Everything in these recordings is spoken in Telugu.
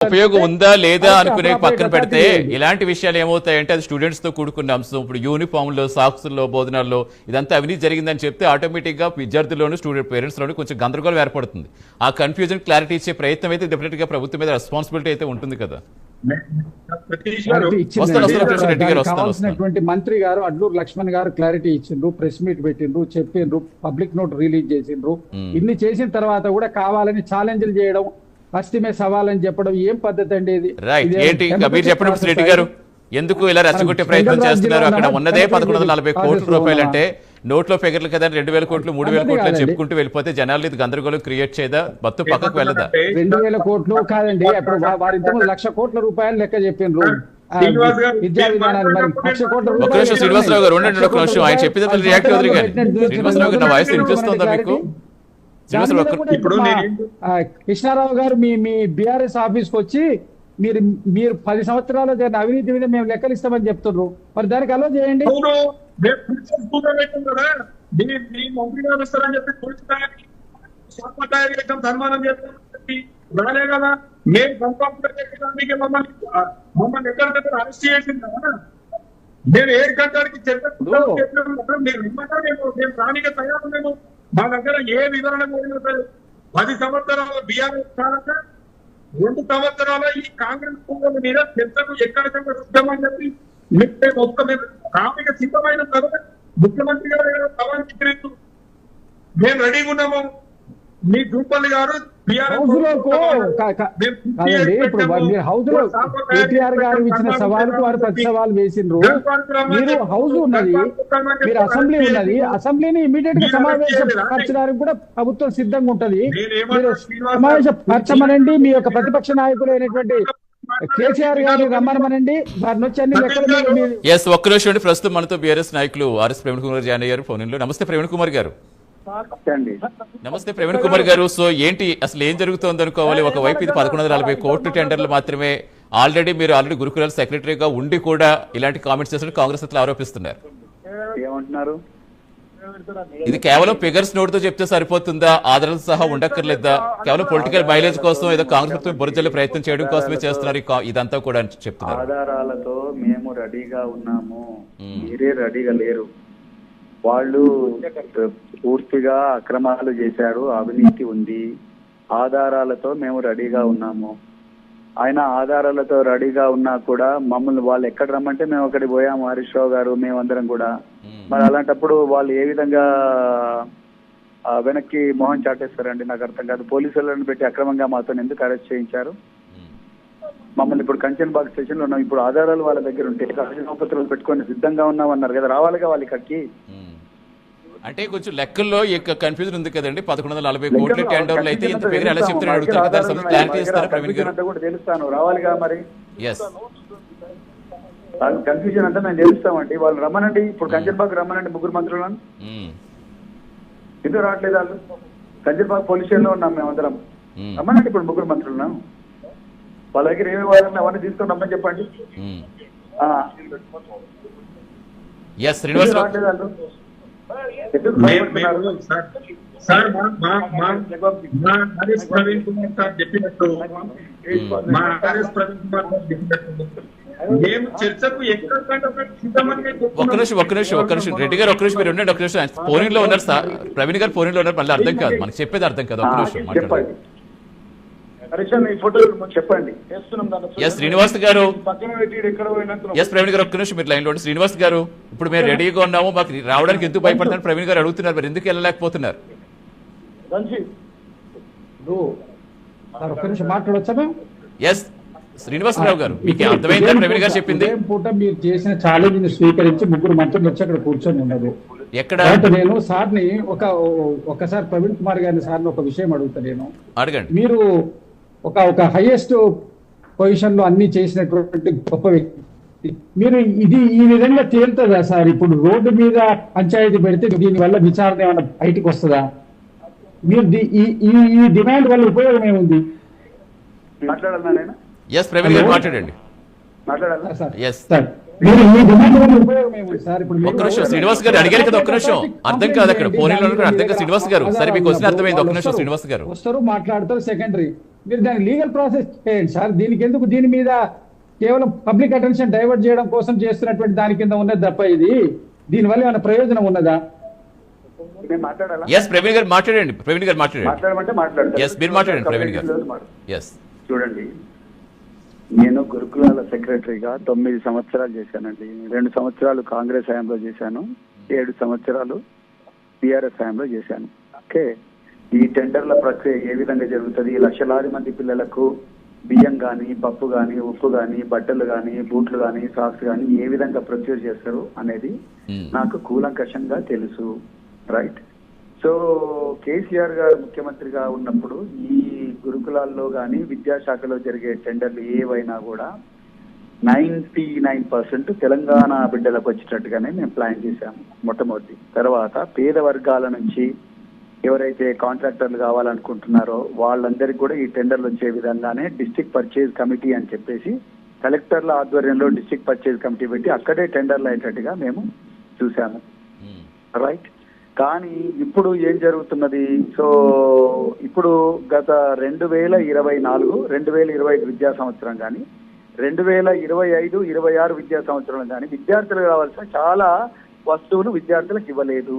ఉపయోగం ఉందా లేదా అనుకునే పక్కన పెడితే ఇలాంటి విషయాలు ఏమవుతాయంటే అది స్టూడెంట్స్ తో కూడుకున్న అంశం. ఇప్పుడు యూనిఫామ్ లో, సాక్స్ లో, బోధనాల్లో ఇదంతా అవినీతి జరిగిందని చెప్తే ఆటోమేటిక్ గా విద్యార్థుల్లోనూ స్టూడెంట్ పేరెంట్స్ లోనూ కొంచెం గందరగోళం ఏర్పడుతుంది. ఆ కన్ఫ్యూజన్ క్లారిటీ ఇచ్చే ప్రయత్నం అయితే డెఫినెట్ గా ప్రభుత్వం మీద రెస్పాన్సిబిలిటీ అయితే ఉంటుంది కదా. కావాల్సినటువంటి మంత్రి గారు అడ్లూరు లక్ష్మణ్ గారు క్లారిటీ ఇచ్చిండ్రు, ప్రెస్ మీట్ పెట్టిండ్రు, చెప్పిండ్రు, పబ్లిక్ నోట్ రిలీజ్ చేసిండ్రు. ఇన్ని చేసిన తర్వాత కూడా కావాలని ఛాలెంజ్లు చేయడం, పశ్చిమే సవాలని చెప్పడం ఏం పద్ధతి అండి ఇది? రైట్, ఏంటి మీరు చెప్పండి రెడ్డి గారు, ఎందుకు ఇలా రెచ్చగొట్టే ప్రయత్నం చేస్తున్నారు? అక్కడ ఉన్నదే 1140 కోట్ల రూపాయలు అంటే నోట్లో ఫిగర్లు కదా, 2000 కోట్లు 3000 కోట్లు అని చెప్పుకుంటూ వెళ్ళిపోతే జనాలు ఇది గందరగోళం క్రియేట్ చేయదా, మొత్తం పక్కకు వెళ్ళదా? 2000 కోట్లు కాదండి, అప్పుడు వారి ఇంతకు 1,00,000 కోట్ల రూపాయలు లెక్క చెప్పిండ్రు విద్యా విధానాన్ని. మరి 1,00,000 కోట్ల ఒక నిమిషం శ్రీనివాసరావు గారు ఉండండి, ఒక నిమిషం ఆయన చెప్పేది రియాక్ట్ అవుతుంది కానీ. శ్రీనివాసరావు గారు నా వాయిస్ వినిపిస్తుందా మీకు? ఇప్పుడు కృష్ణారావు గారు మీ బీఆర్ఎస్ ఆఫీస్ కి వచ్చి మీరు 10 సంవత్సరాలు అవినీతి మీద మేము లెక్కలు ఇస్తామని చెప్తున్నారు, మరి దానికి అలో చేయండి. సన్మానం చేస్తామని రాలే కదా, మేము మమ్మల్ని ఎక్కడ దగ్గర అరెస్ట్ చేసింది కదా, మేము ఏ గంటకి చెప్పాము, మేము రానిగా తయారు. మా దగ్గర ఏ వివరణ 10 సంవత్సరాల బీఆర్ఎస్ కాలంగా 2 సంవత్సరాల ఈ కాంగ్రెస్ పువ్వుల మీద చర్చకు ఎక్కడ సిద్ధమని చెప్పి మొత్తం కామిక సిద్ధమైన తర్వాత ముఖ్యమంత్రి గారు సవాల్ చిత్రిస్తూ మేము రెడీగా ఉన్నాము. మీ జూపల్లి గారు హౌస్ లో కేటీఆర్ గారు ఇచ్చిన సవాలుకు వారు ప్రతి సవాల్ వేసిండ్రు. మీరు హౌస్ ఉన్నది, మీరు అసెంబ్లీ ఉన్నది, అసెంబ్లీని ఇమీడియట్ గా సమావేశపరచడానికి కూడా ప్రభుత్వం సిద్ధంగా ఉంటది. మీరు సమావేశపరచమనండి, మీ యొక్క ప్రతిపక్ష నాయకులు అయినటువంటి కేసీఆర్ గారు రమ్మనమనండి, వారిని వచ్చి అన్ని లెక్కలు. ఒక్క నిమిషం, ప్రస్తుతం మనతో బీఆర్ఎస్ నాయకులు ఆర్ఎస్ ప్రవీణ్ కుమార్ జాయిన్ అయ్యారు ఫోన్ లో. నమస్తే ప్రవీణ్ కుమార్ గారు. నమస్తే ప్రవీణ్ కుమార్ గారు. సో ఏంటి అసలు ఏం జరుగుతోంది అనుకోవాలి? ఒకవైపు ఇది 1140 కోట్ల టెండర్లు మాత్రమే. ఆల్రెడీ గురుకులాల సెక్రటరీగా ఉండి కూడా ఇలాంటి కామెంట్స్ చేసినట్టు కాంగ్రెస్ అట్లా ఆరోపిస్తున్నారు. ఏమంటున్నారు? ఇది కేవలం ఫిగర్స్ నోట్ తో చెప్తే సరిపోతుందా? ఆధారాలతో సహా ఉండక్కర్లేదా? కేవలం పొలిటికల్ మైలేజ్ కోసం ఏదో కాంగ్రెస్ ప్రభుత్వం బురజల్లి ప్రయత్నం చేయడం కోసమే చేస్తున్నారు ఇదంతా కూడా చెప్తున్నారు. ఆధారాలతో మేము రెడీగా ఉన్నాము, మీరే రెడీగా లేరు. వాళ్ళు పూర్తిగా అక్రమాలు చేశారు, అవినీతి ఉంది, ఆధారాలతో మేము రెడీగా ఉన్నాము. ఆయన ఆధారాలతో రెడీగా ఉన్నా కూడా మమ్మల్ని వాళ్ళు ఎక్కడ రమ్మంటే మేము అక్కడికి పోయాము, హరీష్ రావు గారు మేమందరం కూడా. మరి అలాంటప్పుడు వాళ్ళు ఏ విధంగా వెనక్కి మొహం చాటేస్తారండి? నాకు అర్థం కాదు. పోలీసులను పెట్టి అక్రమంగా మాతో ఎందుకు అరెస్ట్ చేయించారు? మమ్మల్ని ఇప్పుడు కంచన్బాగ్ స్టేషన్ లో ఉన్నాం, ఇప్పుడు ఆధారాలు వాళ్ళ దగ్గర ఉంటే రాజీనామాపత్రాలు పెట్టుకొని సిద్ధంగా ఉన్నామన్నారు కదా, రావాలిగా వాళ్ళు ఇక్కడికి. అంటే కొంచెం లెక్కల్లో కన్ఫ్యూజన్ ఉంది కదండి. 1140 కోట్ల టెండర్లు అయితే ఇంత ఫిగర్ ఎలా చెప్తున్నారు అడుగుతారు కదా, క్లారిటీ ఇస్తారా ప్రవీణ్ గారు? తెలుస్తాను, రావాలిగా మరి. ఎస్, కన్ఫ్యూజన్ అంటే మేము తెలుస్తామండి. వాళ్ళు రమ్మనండి, ఇప్పుడు కంచన్బాగ్ రమ్మనండి, 3 మంత్రులను. ఎందుకు రావట్లేదు వాళ్ళు? కంచన్బాగ్ పోలీస్ స్టేషన్ లో ఉన్నాం మేమందరం, రమ్మనండి ఇప్పుడు 3 మంత్రులను. వాళ్ళ దగ్గర ఏమి వాళ్ళని అవన్నీ తీసుకొని రమ్మని చెప్పండి. శ్రీనివాస్ ఒక్క నిమిషం రెడ్డి గారు, ఒక్క నిమిషం మీరు ఉండండి. ఒక్క నిమిషం పోలింగ్ లో ఉన్నారు సార్, ప్రవీణ్ గారు పోలింగ్ లో ఉన్నారు. మళ్ళీ అర్థం కాదు, మనకి చెప్పేది అర్థం కాదు. ఒక్క నిమిషం మాట్లాడండి. శ్రీనివాస్ గారు, ప్రవీణ్ గారు ఒక్క నిమిషం మీరు లైన్ లో. శ్రీనివాస్ గారు, ఇప్పుడు మేము రెడీగా ఉన్నాము, మాకు రావడానికి ఎందుకు భయపడుతున్నారు ప్రవీణ్ గారు అడుగుతున్నారు, మరి ఎందుకు వెళ్ళలేకపోతున్నారు? ఎస్ శ్రీనివాసరావు గారు, మీకు అర్థమైందా ప్రవీణ్ గారు చెప్పింది? పూట మీరు చేసిన ఛాలెంజ్ ని స్వీకరించి 3 మంత్రులు వచ్చి అక్కడ కూర్చొని ఉన్నారు. ఎక్కడ నేను సార్ని ఒకసారి ప్రవీణ్ కుమార్ గారిని సార్ని ఒక విషయం అడుగుతా. నేను అడగండి. మీరు ఒక హైయెస్ట్ పొజిషన్ లో అన్ని చేసినటువంటి గొప్ప వ్యక్తి, మీరు ఈ విధంగా తేలుతుందా సార్? ఇప్పుడు రోడ్డు మీద పంచాయతీ పెడితే దీని వల్ల విచారణ ఏమైనా బయటకు వస్తుందా? మీరు ఈ డిమాండ్ వల్ల ఉపయోగం ఏముంది? ప్రవీణ్ గారు మాట్లాడండి. ఒక్క నిమిషం శ్రీనివాస్ గారు అడిగారు కదా, ఒక్క నిమిషం అర్థం కాదు అక్కడ పోనీలో అర్థం కాదు. శ్రీనివాస్ గారు, సరే మీకు వచ్చిన అర్థమైంది. ఒక్క నిమిషం శ్రీనివాస్ గారు వస్తారు, మాట్లాడతారు, సెకండరీ. మీరు దాని లీగల్ ప్రాసెస్ చేయండి సార్. దీనికి ఎందుకు దీని మీద కేవలం పబ్లిక్ అటెన్షన్ డైవర్ట్ చేయడం కోసం చేస్తున్నటువంటి దాని కింద ఉన్నది తప్ప ఇది దీనివల్ల ఏమైనా ప్రయోజనం ఉన్నదా? నేను మాట్లాడాలా? ఎస్ ప్రవీణ్ గారు మాట్లాడండి. ప్రవీణ్ గారు మాట్లాడండి. మాట్లాడమంటే మాట్లాడతారు. ఎస్ మీరు మాట్లాడండి ప్రవీణ్ గారు. ఎస్ చూడండి, నేను గురుకులాల సెక్రటరీగా 9 సంవత్సరాలు చేశానండి. 2 సంవత్సరాలు కాంగ్రెస్ హయాంలో చేశాను, 7 సంవత్సరాలు టిఆర్ఎస్ హయాంలో చేశాను. ఓకే, ఈ టెండర్ల ప్రక్రియ ఏ విధంగా జరుగుతుంది, లక్షలాది మంది పిల్లలకు బియ్యం కానీ, పప్పు కానీ, ఉప్పు కానీ, బట్టలు కానీ, బూట్లు కానీ, సాక్స్ కానీ ఏ విధంగా ప్రొక్యూర్ చేస్తారు అనేది నాకు కూలంకషంగా తెలుసు. రైట్. సో కేసీఆర్ గారు ముఖ్యమంత్రిగా ఉన్నప్పుడు ఈ గురుకులాల్లో కానీ విద్యాశాఖలో జరిగే టెండర్లు ఏవైనా కూడా 99% తెలంగాణ బిడ్డలకు వచ్చేటట్టుగానే మేము ప్లాన్ చేశాము మొట్టమొదటి. తర్వాత పేద వర్గాల నుంచి ఎవరైతే కాంట్రాక్టర్లు కావాలనుకుంటున్నారో వాళ్ళందరికీ కూడా ఈ టెండర్లు వచ్చే విధంగానే డిస్ట్రిక్ట్ పర్చేజ్ కమిటీ అని చెప్పేసి కలెక్టర్ల ఆధ్వర్యంలో డిస్ట్రిక్ట్ పర్చేజ్ కమిటీ పెట్టి అక్కడే టెండర్లు అయ్యేటట్టుగా మేము చూసాము. రైట్. కానీ ఇప్పుడు ఏం జరుగుతున్నది? సో ఇప్పుడు గత 2024-2025 విద్యా సంవత్సరం కానీ 2025-26 విద్యా సంవత్సరం కానీ విద్యార్థులకు కావాల్సిన చాలా వస్తువులు విద్యార్థులకు ఇవ్వలేదు.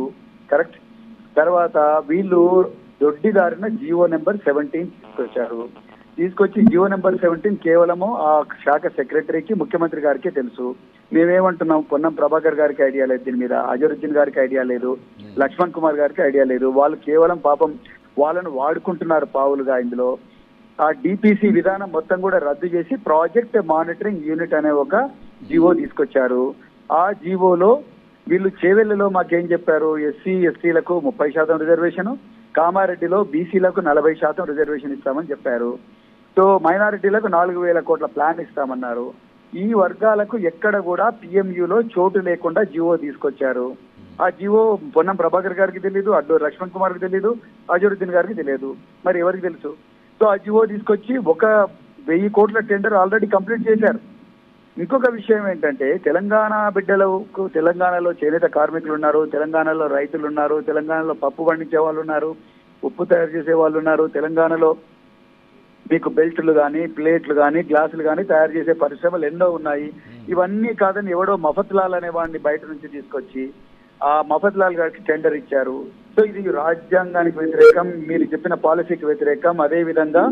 కరెక్ట్. తర్వాత వీళ్ళు దొడ్డిదారిన జియో నెంబర్ 17 తీసుకొచ్చి జియో నెంబర్ 17 కేవలము ఆ శాఖ సెక్రటరీకి ముఖ్యమంత్రి గారికి తెలుసు. మేమేమంటున్నాం, పొన్నం ప్రభాకర్ గారికి ఐడియా లేదు దీని మీద, అజరుద్దీన్ గారికి ఐడియా లేదు, లక్ష్మణ్ కుమార్ గారికి ఐడియా లేదు. వాళ్ళు కేవలం పాపం వాళ్ళను వాడుకుంటున్నారు పావులుగా. ఇందులో ఆ డిపిసి విధానం మొత్తం కూడా రద్దు చేసి ప్రాజెక్ట్ మానిటరింగ్ యూనిట్ అనే ఒక జివో తీసుకొచ్చారు. ఆ జివోలో వీళ్ళు చేవెళ్లలో మాకేం చెప్పారు, ఎస్సీ ఎస్టీలకు 30% రిజర్వేషన్, కామారెడ్డిలో బీసీలకు 40% రిజర్వేషన్ ఇస్తామని చెప్పారు. సో మైనారిటీలకు 4,000 కోట్ల ప్లాన్ ఇస్తామన్నారు. ఈ వర్గాలకు ఎక్కడ కూడా పిఎంయులో చోటు లేకుండా జివో తీసుకొచ్చారు. ఆ జివో పొన్నం ప్రభాకర్ గారికి తెలియదు, అడ్డూరు లక్ష్మణ్ కుమార్కి తెలియదు, అజరుద్దీన్ గారికి తెలియదు, మరి ఎవరికి తెలుసు? సో ఆ జివో తీసుకొచ్చి 1,000 కోట్ల టెండర్ ఆల్రెడీ కంప్లీట్ చేశారు. ఇంకొక విషయం ఏంటంటే, తెలంగాణ బిడ్డలకు తెలంగాణలో చేనేత కార్మికులు ఉన్నారు, తెలంగాణలో రైతులు ఉన్నారు, తెలంగాణలో పప్పు పండించే వాళ్ళు ఉన్నారు, ఉప్పు తయారు చేసే వాళ్ళు ఉన్నారు, తెలంగాణలో మీకు బెల్ట్లు కానీ, ప్లేట్లు కానీ, గ్లాసులు కానీ తయారు చేసే పరిశ్రమలు ఎన్నో ఉన్నాయి. ఇవన్నీ కాదని ఎవడో మఫత్లాల్ అనే వాడిని బయట నుంచి తీసుకొచ్చి ఆ మఫత్లాల్ గారికి టెండర్ ఇచ్చారు. సో ఇది రాజ్యాంగానికి వ్యతిరేకం, మీరు చెప్పిన పాలసీకి వ్యతిరేకం. అదే విధంగా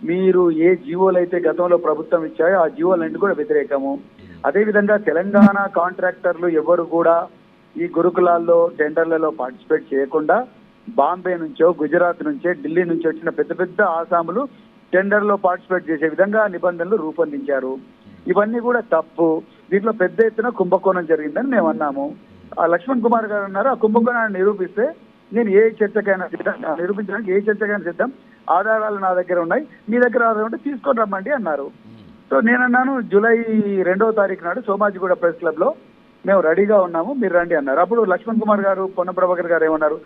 మీరు ఏ జియోలు అయితే గతంలో ప్రభుత్వం ఇచ్చాయో ఆ జియోలన్నీ కూడా వ్యతిరేకము. అదేవిధంగా తెలంగాణ కాంట్రాక్టర్లు ఎవరు కూడా ఈ గురుకులాల్లో టెండర్లలో పార్టిసిపేట్ చేయకుండా బాంబే నుంచో, గుజరాత్ నుంచో, ఢిల్లీ నుంచి వచ్చిన పెద్ద పెద్ద ఆసాములు టెండర్లో పార్టిసిపేట్ చేసే విధంగా నిబంధనలు రూపొందించారు. ఇవన్నీ కూడా తప్పు. దీంట్లో పెద్ద ఎత్తున కుంభకోణం జరిగిందని మేము అన్నాము. ఆ లక్ష్మణ్ కుమార్ గారు అన్నారు, ఆ కుంభకోణాన్ని నిరూపిస్తే నేను ఏ చర్చకైనా సిద్ధం, నిరూపించడానికి ఏ చర్చకైనా సిద్ధం, ఆధారాలు నా దగ్గర ఉన్నాయి, మీ దగ్గర ఆధారం ఉంటే తీసుకొని రమ్మండి అన్నారు. సో నేనన్నాను, జూలై 2వ తారీఖు నాడు సోమాజిగూడ ప్రెస్ క్లబ్ లో మేము రెడీగా ఉన్నాము, మీరు రండి అన్నారు. అప్పుడు లక్ష్మణ్ కుమార్ గారు, పొన్నం ప్రభాకర్ గారు ఏమన్నారు,